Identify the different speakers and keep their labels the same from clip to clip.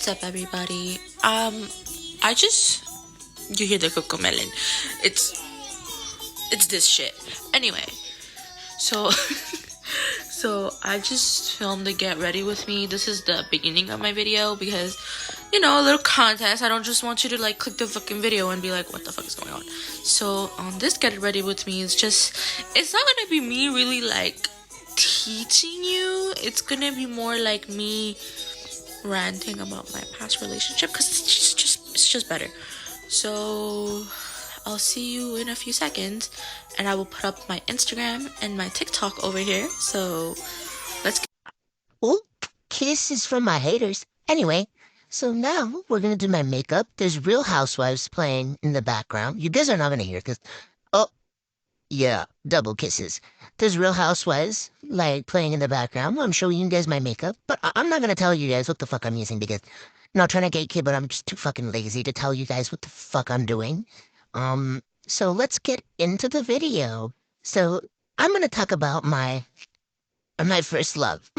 Speaker 1: What's up, everybody? I just you hear the cocomelon. It's it's this shit. Anyway, so so I just filmed the get ready with me. This is the beginning of my video because a little contest. I don't just want you to like click the fucking video and be like, what the fuck is going on? So this get ready with me is it's not gonna be me really like teaching you. It's gonna be more like me ranting about my past relationship because it's just better. So I'll see you in a few seconds, and I will put up my Instagram and my TikTok over here. So let's get.
Speaker 2: Well, kisses from my haters. Anyway, so now we're gonna do my makeup. There's Real Housewives playing in the background. You guys are not gonna hear because, oh, yeah, double kisses. There's Real Housewives, like, playing in the background. I'm showing you guys my makeup, but I'm not gonna tell you guys what the fuck I'm using because I'm not trying to gatekeep, but I'm just too fucking lazy to tell you guys what the fuck I'm doing. So let's get into the video. So I'm gonna talk about my first love.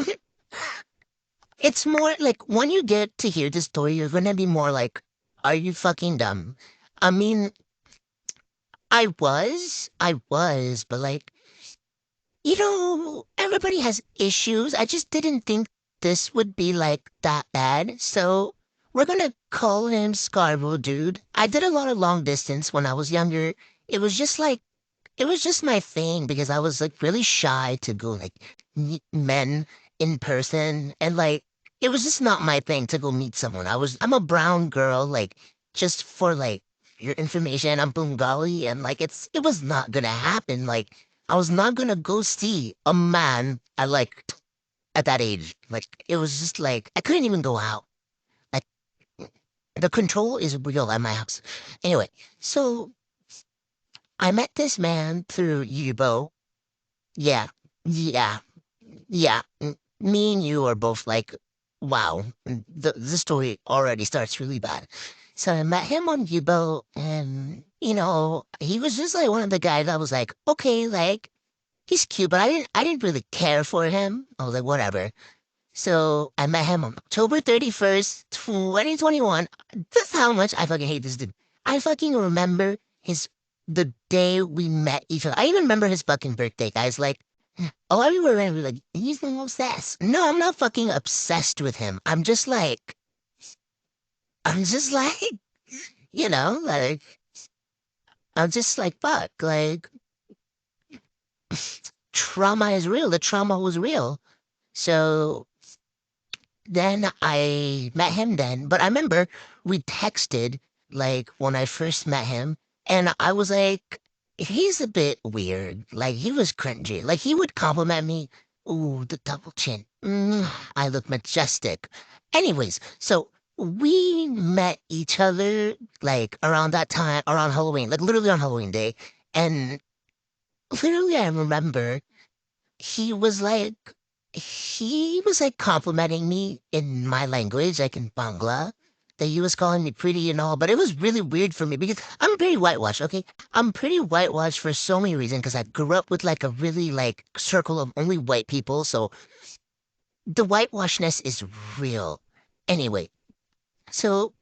Speaker 2: It's more like when you get to hear the story, you're gonna be more like, are you fucking dumb? I mean, I was, but like, everybody has issues. I just didn't think this would be like that bad. So we're gonna call him Scarborough Dude. I did a lot of long distance when I was younger. It was just like, it was just my thing because I was like really shy to go like meet men in person, and like it was just not my thing to go meet someone. I'm a brown girl, like just for like your information, I'm Bengali, and like it was not gonna happen. Like I was not gonna go see a man I liked at that age. Like it was just like I couldn't even go out. Like the control is real at my house. Anyway, so I met this man through Yubo. Yeah, yeah, yeah. Me and you are both like, wow, the story already starts really bad. So I met him on Yubo, and he was just like one of the guys I was like, okay, like he's cute, but I didn't really care for him. I was like, whatever. So I met him on October 31st, 2021. That's how much I fucking hate this dude. I fucking remember the day we met each other. I even remember his fucking birthday, guys. Like, oh, I remember like he's the obsessed. No, I'm not fucking obsessed with him. I'm just like, like I'm just like fuck. Like trauma is real. The trauma was real. So then I met him then, but I remember we texted like when I first met him, and I was like, he's a bit weird. Like he was cringy. Like he would compliment me. Ooh, the double chin. I look majestic. Anyways, so we met each other like around that time, around Halloween, like literally on Halloween day. And literally I remember he was like he was like complimenting me in my language, like in Bangla, that he was calling me pretty and all, but it was really weird for me because I'm pretty whitewashed, okay? I'm pretty whitewashed for so many reasons because I grew up with like a really like circle of only white people, so the whitewashness is real. Anyway, so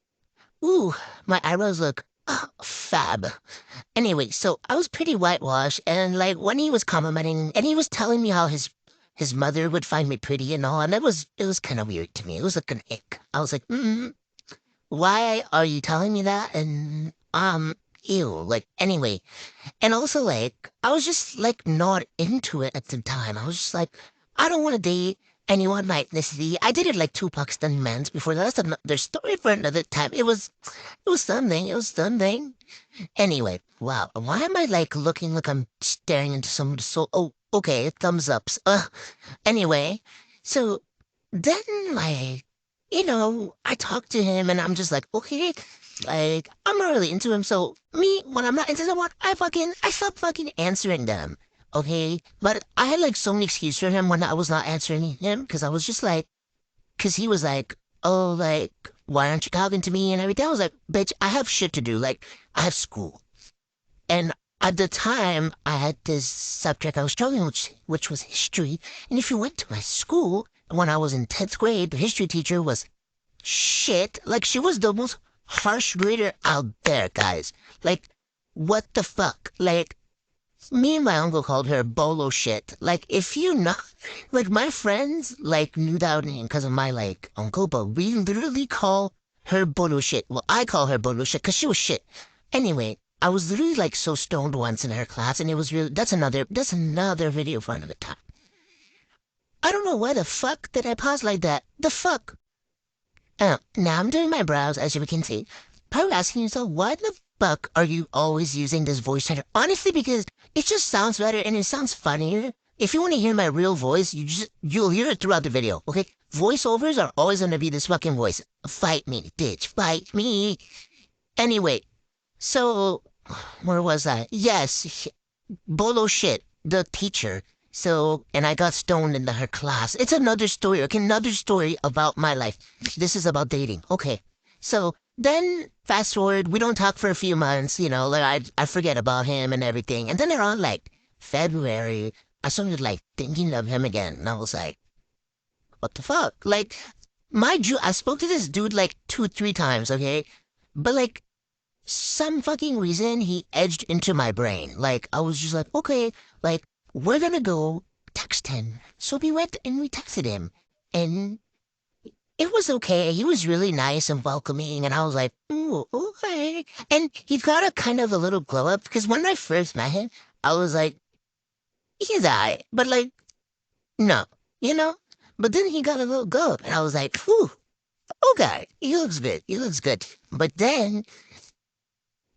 Speaker 2: ooh, my eyebrows look fab. Anyway, so I was pretty whitewashed, and like when he was complimenting, and he was telling me how his mother would find me pretty and all, and it was kind of weird to me. It was like an ick. I was like, why are you telling me that? And ew. Like anyway, and also like I was just like not into it at the time. I was just like, I don't want to date anyone my ethnicity. I dated like two Pakistani men before that. That's another story for another time. It was something. It was something. Anyway, wow. Why am I like looking like I'm staring into someone's soul? Oh, okay, thumbs ups. Anyway, so then like, I talked to him and I'm just like, okay, like I'm not really into him. So me, when I'm not into someone, I stop fucking answering them. Okay, but I had like so many excuses for him when I was not answering him because I was just like, because he was like, oh, like, why aren't you talking to me and everything? I was like, bitch, I have shit to do. Like, I have school. And at the time, I had this subject I was struggling with, which was history. And if you went to my school, when I was in 10th grade, the history teacher was shit. Like, she was the most harsh grader out there, guys. Like, what the fuck? Like, me and my uncle called her bolo shit. Like, if you know, like, my friends, like, knew that name because of my, like, uncle, but we literally call her bolo shit. Well, I call her bolo shit because she was shit. Anyway, I was literally, like, so stoned once in her class, and it was really, that's another video for another time. I don't know why the fuck did I pause like that. The fuck? Now I'm doing my brows, as you can see. Probably asking yourself, why the fuck are you always using this voice changer? Honestly, because it just sounds better and it sounds funnier. If you want to hear my real voice, you'll hear it throughout the video, okay? Voiceovers are always gonna be this fucking voice. Fight me, bitch, fight me. Anyway, so where was I? Yes, Bolo shit, the teacher. So, and I got stoned into her class. It's another story, okay? Another story about my life. This is about dating. Okay. So then fast forward, we don't talk for a few months, you know, like I forget about him and everything. And then around like February, I started like thinking of him again. And I was like, what the fuck? Like, mind you, I spoke to this dude like 2, 3 times, okay? But like some fucking reason he edged into my brain. Like I was just like, okay, like we're gonna go text him. So we went and we texted him, and it was okay. He was really nice and welcoming, and I was like, ooh, okay. And he got a kind of a little glow up because when I first met him, I was like, he's alright, but like, no, you know. But then he got a little glow up, and I was like, ooh, okay, he looks good. He looks good. But then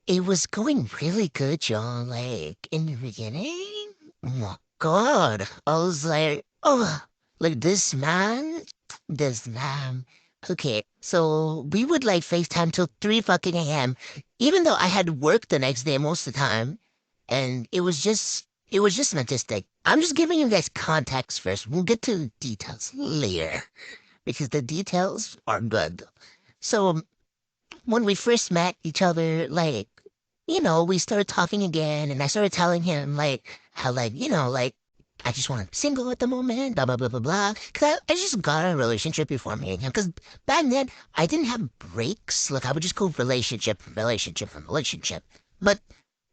Speaker 2: it was going really good, John. Like in the beginning, oh my God, I was like, oh, like this man. Okay, so we would like FaceTime till 3 fucking a.m. Even though I had work the next day most of the time, and it was just majestic. I'm just giving you guys context first. We'll get to the details later because the details are good. So when we first met each other, like, we started talking again, and I started telling him, like, how, like, like, I just want to be single at the moment, blah, blah, blah, blah, blah. Because I just got a relationship before meeting him. Because back then, I didn't have breaks. Like, I would just go relationship, relationship, and relationship. But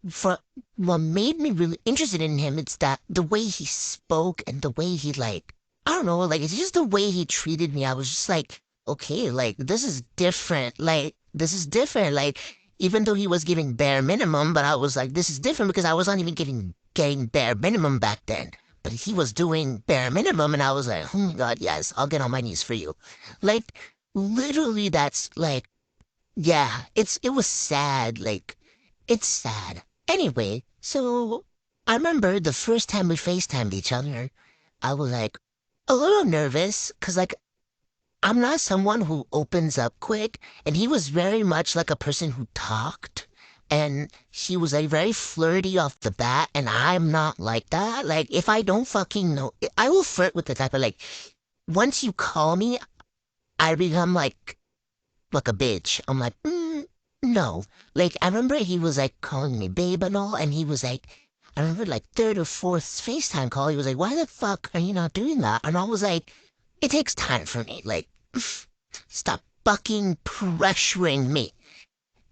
Speaker 2: for what made me really interested in him, it's that the way he spoke and the way he, like, I don't know, like, it's just the way he treated me. I was just like, okay, like, this is different. Like, this is different. Like, even though he was giving bare minimum, but I was like, this is different because I was not even getting bare minimum back then. But he was doing bare minimum, and I was like, oh my God, yes, I'll get on my knees for you. Like, literally, that's like, yeah, it was sad. Like, it's sad. Anyway, so I remember the first time we FaceTimed each other, I was like a little nervous because, like, I'm not someone who opens up quick, and he was very much like a person who talked, and he was like very flirty off the bat, and I'm not like that. Like, if I don't fucking know, I will flirt with the type of like, once you call me, I become like a bitch. I'm like, no. Like, I remember he was like calling me babe and all, and he was like, I remember like third or fourth FaceTime call, he was like, why the fuck are you not doing that? And I was like, it takes time for me. Like, stop fucking pressuring me.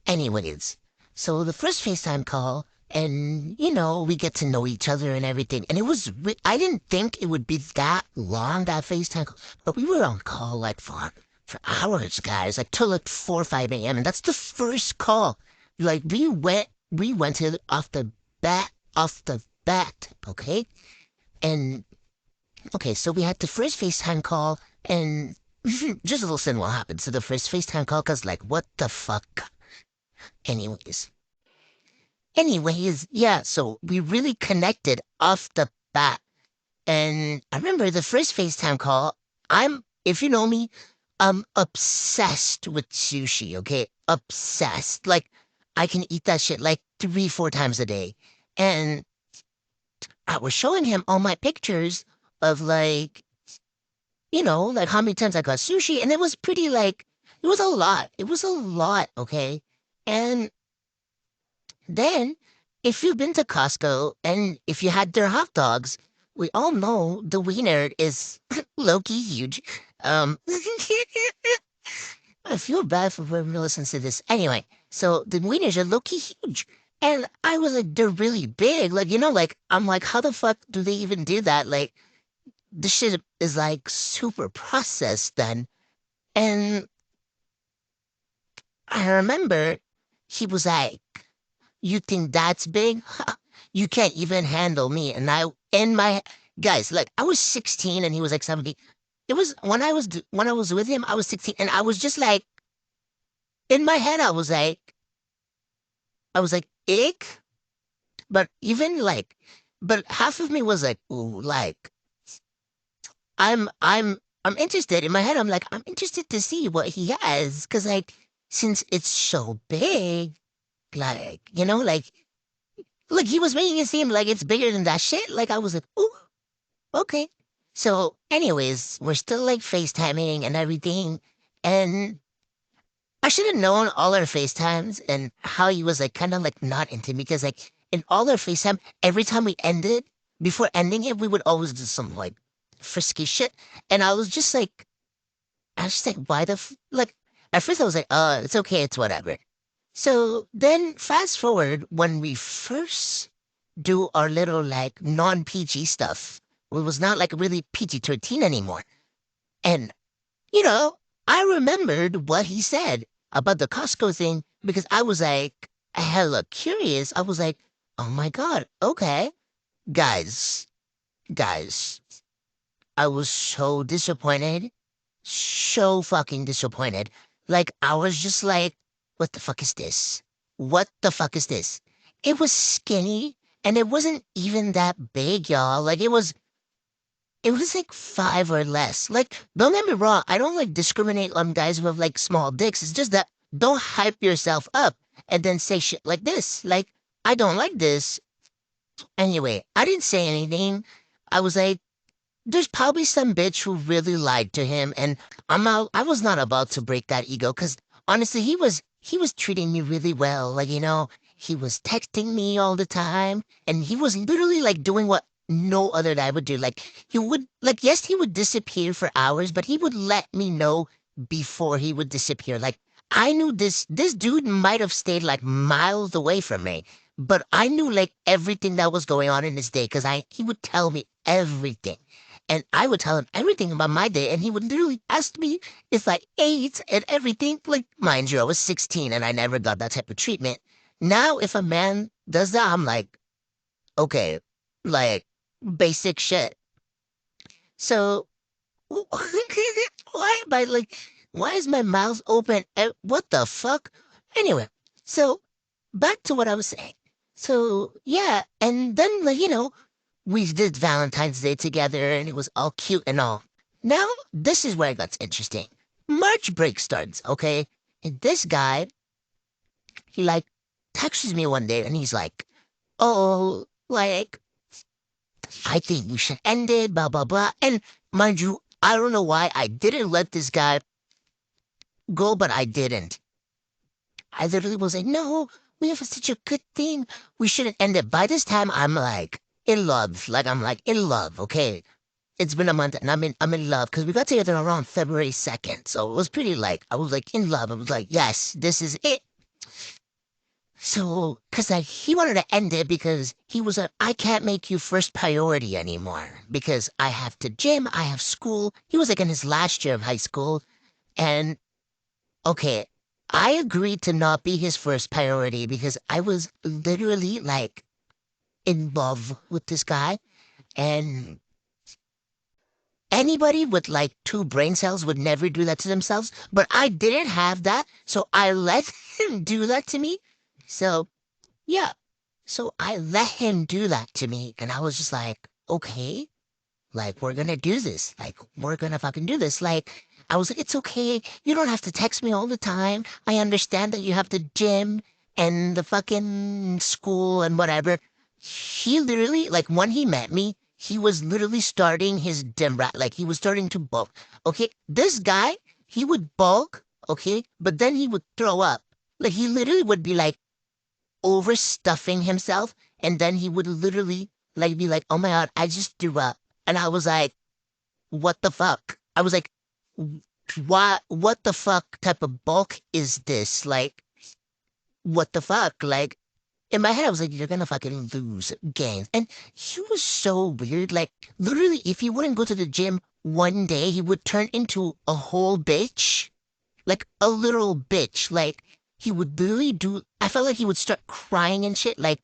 Speaker 2: Anyways, so the first FaceTime call, and we get to know each other and everything. And it was, I didn't think it would be that long, that FaceTime call, but we were on call like for hours, guys, like till like 4 or 5 a.m. And that's the first call. Like, we went to off the bat, okay? And okay, so we had the first FaceTime call, and just listen what happened. So the first FaceTime call, cause like, what the fuck? Anyways, yeah. So we really connected off the bat, and I remember the first FaceTime call. If you know me, I'm obsessed with sushi. Okay, obsessed. Like, I can eat that shit like 3, 4 times a day, and I was showing him all my pictures of like like how many times I got sushi, and it was pretty like it was a lot. It was a lot, okay? And then if you've been to Costco and if you had their hot dogs, we all know the wiener is low-key huge. Um I feel bad for whoever listens to this. Anyway, so the wieners are low-key huge. And I was like, they're really big. Like, like, I'm like, how the fuck do they even do that? Like, this shit is like super processed then. And I remember he was like, you think that's big? Ha, you can't even handle me. And in my, guys, like, I was 16 and he was like 17. It was when I was with him, I was 16 and I was just like, in my head, I was like, ick. But even like, but half of me was like, ooh, like, I'm interested. In my head, I'm like, I'm interested to see what he has. Cause like, since it's so big, like, like he was making it seem like it's bigger than that shit. Like I was like, ooh, okay. So anyways, we're still like FaceTiming and everything. And I should have known all our FaceTimes and how he was like kind of like not into me because like in all our FaceTime, every time we ended, before ending it, we would always do some like frisky shit. And I was just like, why like, at first I was like, it's okay, it's whatever. So then fast forward when we first do our little like non-PG stuff, it was not like really PG-13 anymore. And you know, I remembered what he said about the Costco thing because I was like hella curious. I was like, oh my God, okay. Guys, guys, I was so disappointed. So fucking disappointed. Like, I was just like, what the fuck is this? What the fuck is this? It was skinny and it wasn't even that big, y'all. Like, it was like five or less. Like, don't get me wrong, I don't like discriminate on guys who have like small dicks. It's just that don't hype yourself up and then say shit like this. Like, I don't like this. Anyway, I didn't say anything. I was like, there's probably some bitch who really lied to him, and I was not about to break that ego because honestly, he was treating me really well. Like, he was texting me all the time, and he was literally like doing what no other guy would do. Like he would like yes, he would disappear for hours, but he would let me know before he would disappear. Like I knew this dude might have stayed like miles away from me. But I knew like everything that was going on in his day because I he would tell me everything. And I would tell him everything about my day, and he would literally ask me if I ate and everything. Like, mind you, I was 16 and I never got that type of treatment. Now, if a man does that, I'm like, okay, like, basic shit. So, why am I like, why is my mouth open? What the fuck? Anyway, so back to what I was saying. So, yeah, and then, like, we did Valentine's Day together and it was all cute and all. Now, this is where it gets interesting. March break starts, okay? And this guy, he like texts me one day and he's like, oh, like, I think we should end it, blah, blah, blah. And mind you, I don't know why I didn't let this guy go, but I didn't. I literally was like, no, we have such a good thing. We shouldn't end it. By this time, I'm like in love. Like, I'm like in love, okay? It's been a month and I'm in love because we got together around February 2nd. So it was pretty like I was like in love. I was like, yes, this is it. So because like he wanted to end it because he was like, I can't make you first priority anymore because I have to gym, I have school. He was like in his last year of high school. And okay, I agreed to not be his first priority because I was literally like in love with this guy. And anybody with like two brain cells would never do that to themselves, but I didn't have that, so I let him do that to me. So, yeah. So I let him do that to me, and I was just like, okay, like, we're gonna do this. Like, we're gonna fucking do this. Like, I was like, it's okay. You don't have to text me all the time. I understand that you have the gym and the fucking school and whatever. He literally, like, when he met me, he was literally starting his gym rat. Like, he was starting to bulk. Okay, this guy, he would bulk, okay, but then he would throw up. Like, he literally would be like overstuffing himself, and then he would literally like be like, "Oh my God, I just threw up," and I was like, "What the fuck?" I was like, what the fuck type of bulk is this? Like, what the fuck? Like, in my head, I was like, you're gonna fucking lose gains. And he was so weird. Like, literally, if he wouldn't go to the gym one day, he would turn into a whole bitch. Like, a literal bitch. Like, he would literally do, I felt like he would start crying and shit. Like,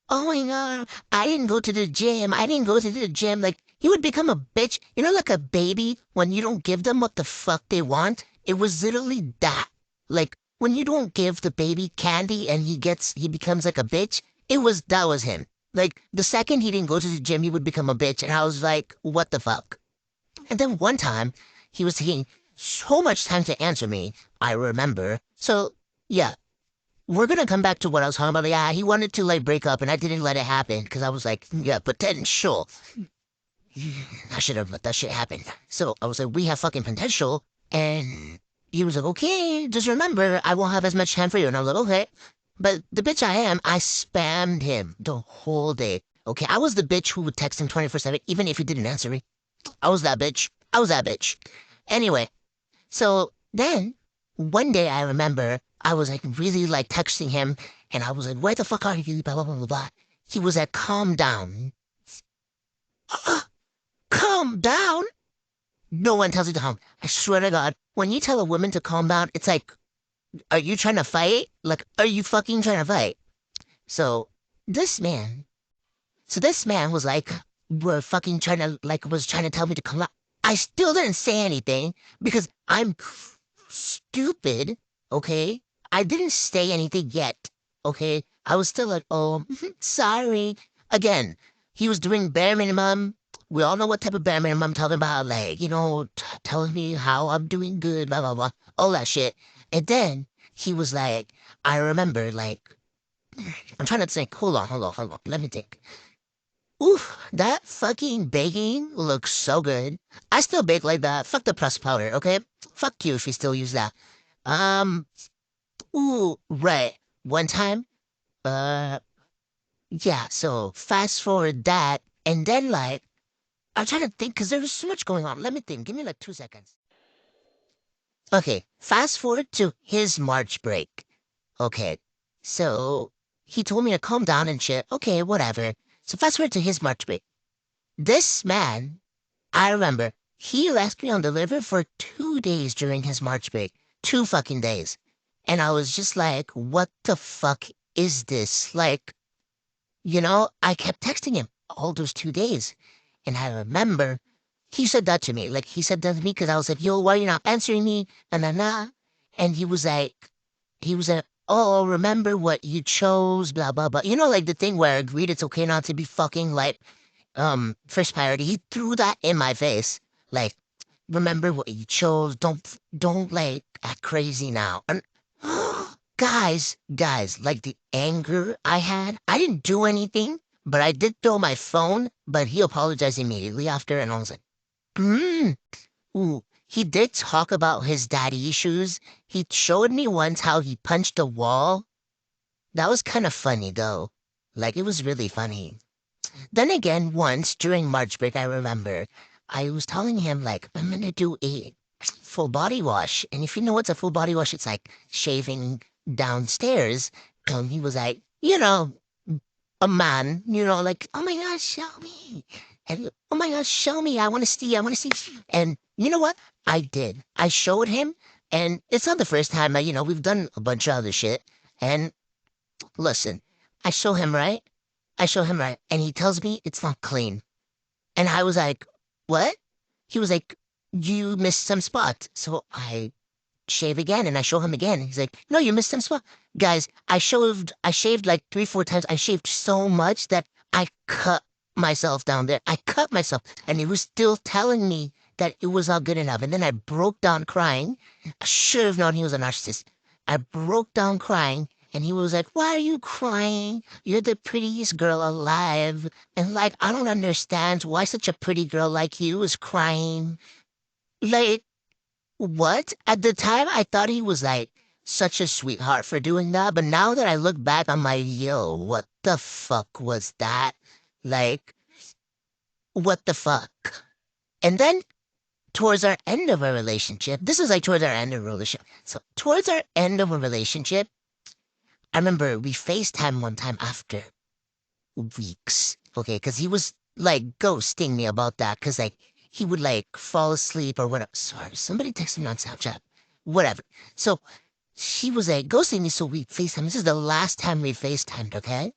Speaker 2: oh my God, I didn't go to the gym. I didn't go to the gym. Like, he would become a bitch. You know, like a baby, when you don't give them what the fuck they want? It was literally that. Like, when you don't give the baby candy and he becomes like a bitch, that was him. Like, the second he didn't go to the gym, he would become a bitch. And I was like, what the fuck? And then one time, he was taking so much time to answer me, I remember. So, yeah, we're gonna come back to what I was talking about. Yeah, he wanted to, like, break up, and I didn't let it happen, because I was like, yeah, potential. I should have let that shit happen. So I was like, we have fucking potential. And he was like, okay, just remember, I won't have as much time for you. And I was like, okay. But the bitch I am, I spammed him the whole day. Okay, I was the bitch who would text him 24/7, even if he didn't answer me. I was that bitch. I was that bitch. Anyway, so then one day I remember I was like really like texting him and I was like, where the fuck are you? Blah, blah, blah, blah, blah. He was like, calm down. Calm down? No one tells you to calm. I swear to God, when you tell a woman to calm down, it's like, are you trying to fight? Like, are you fucking trying to fight? So this man So this man was like, were fucking trying to, like, was trying to tell me to come out. I still didn't say anything because I'm stupid, okay? I didn't say anything yet, okay? I was still like, oh, sorry. Again, he was doing bare minimum. We all know what type of bare minimum I'm talking about, like, telling me how I'm doing good, blah, blah, blah, all that shit. And then he was like, I remember, like, I'm trying to think, hold on, let me think. Oof, that fucking baking looks so good. I still bake like that. Fuck the press powder, okay? Fuck you if you still use that. Um, right. One time, uh, yeah, so fast forward that, and then like, I'm trying to think because there was so much going on. Let me think. Give me like 2 seconds. Okay, fast forward to his March break. Okay, so he told me to calm down and shit. Okay, whatever. So fast forward to his March break. This man I remember he left me on the liver for 2 days during his March break. 2 fucking days. And I was just like, what the fuck is this? Like, I kept texting him all those 2 days. And I remember he said that to me. Like, he said that to me because I was like, yo, why are you not answering me? And And he was like, oh, remember what you chose, blah, blah, blah. You know, like the thing where I agreed it's okay not to be fucking like first priority. He threw that in my face. Like, remember what you chose. Don't like act crazy now. And guys, like the anger I had, I didn't do anything, but I did throw my phone, but he apologized immediately after, and I was like, mm. Ooh, he did talk about his daddy issues. He showed me once how he punched a wall. That was kind of funny, though. Like, it was really funny. Then again, once during March break, I remember I was telling him, like, I'm gonna do a full body wash. And if you know what's a full body wash, it's like shaving downstairs. And he was like, a man, like, oh my gosh, show me. And oh my gosh, show me. I want to see. And you know what? I did. I showed him. And it's not the first time, we've done a bunch of other shit. And listen, I show him, right? I show him right, and he tells me it's not clean. And I was like, what? He was like, you missed some spots. So I shave again and I show him again. He's like, no, you missed some spot. Guys, I shaved like 3, 4 times. I shaved so much that I cut myself down there. I cut myself. And he was still telling me that it was not good enough. And then I broke down crying. I should have known he was a narcissist. I broke down crying. And he was like, why are you crying? You're the prettiest girl alive. And like, I don't understand why such a pretty girl like you is crying. Like, what? At the time, I thought he was like such a sweetheart for doing that. But now that I look back, I'm like, yo, what the fuck was that? Like, what the fuck? And then towards our end of our relationship, this is like towards our end of a relationship. So towards our end of a relationship, I remember we FaceTime one time after weeks. Okay, because he was like ghosting me about that. Because like he would like fall asleep or whatever. Sorry, somebody texted me on Snapchat. Whatever. So she was like ghosting me, so we FaceTime. This is the last time we FaceTimed, okay?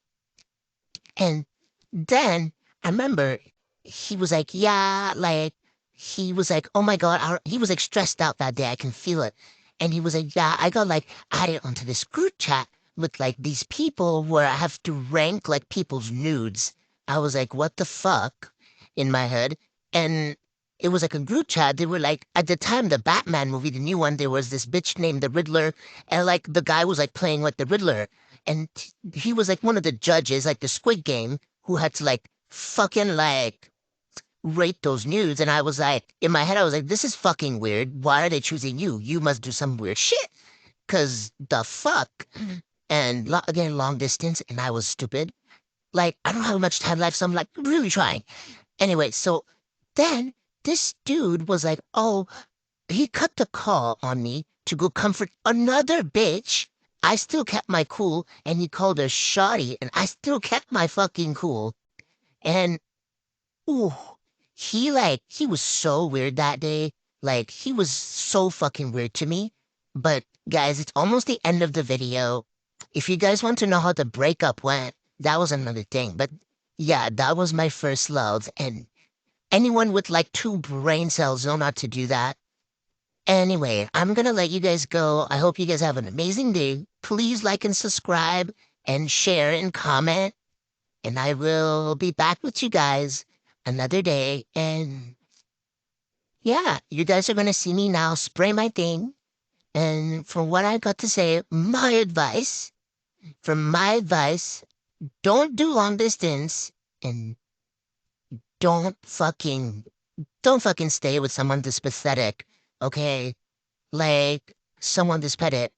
Speaker 2: And then I remember he was like, yeah, like he was like, oh my God, he was like stressed out that day. I can feel it. And he was like, yeah, I got like added onto this group chat with like these people where I have to rank like people's nudes. I was like, what the fuck in my head? And it was like a group chat. They were like, at the time, the Batman movie, the new one, there was this bitch named the Riddler. And like the guy was like playing like the Riddler. And he was like one of the judges, like the Squid Game, who had to like fucking like rate those nudes. And I was like, in my head, I was like, this is fucking weird. Why are they choosing you? You must do some weird shit. Cause the fuck. And again, long distance, and I was stupid. Like, I don't have much time left, so I'm like really trying. Anyway, so then this dude was like, oh, he cut the call on me to go comfort another bitch. I still kept my cool, and he called her shoddy, and I still kept my fucking cool. And ooh, he was so weird that day. Like he was so fucking weird to me. But guys, it's almost the end of the video. If you guys want to know how the breakup went, that was another thing. But yeah, that was my first love, and anyone with like two brain cells know not to do that. Anyway, I'm gonna let you guys go. I hope you guys have an amazing day. Please like and subscribe and share and comment. And I will be back with you guys another day. And yeah, you guys are gonna see me now spray my thing. And from what I got to say, from my advice, don't do long distance and don't fucking don't fucking stay with someone this pathetic. Okay? Like someone this pathetic.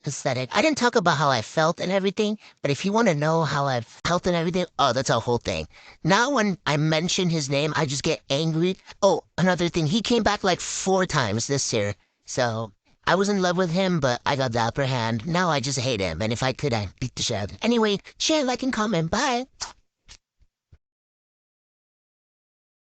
Speaker 2: I didn't talk about how I felt and everything, but if you want to know how I felt and everything, oh, that's a whole thing. Now, when I mention his name, I just get angry. Oh, another thing, he came back like 4 times this year. So I was in love with him, but I got the upper hand. Now I just hate him, and if I could, I'd beat the shit out of him. Anyway, share, like, and comment. Bye.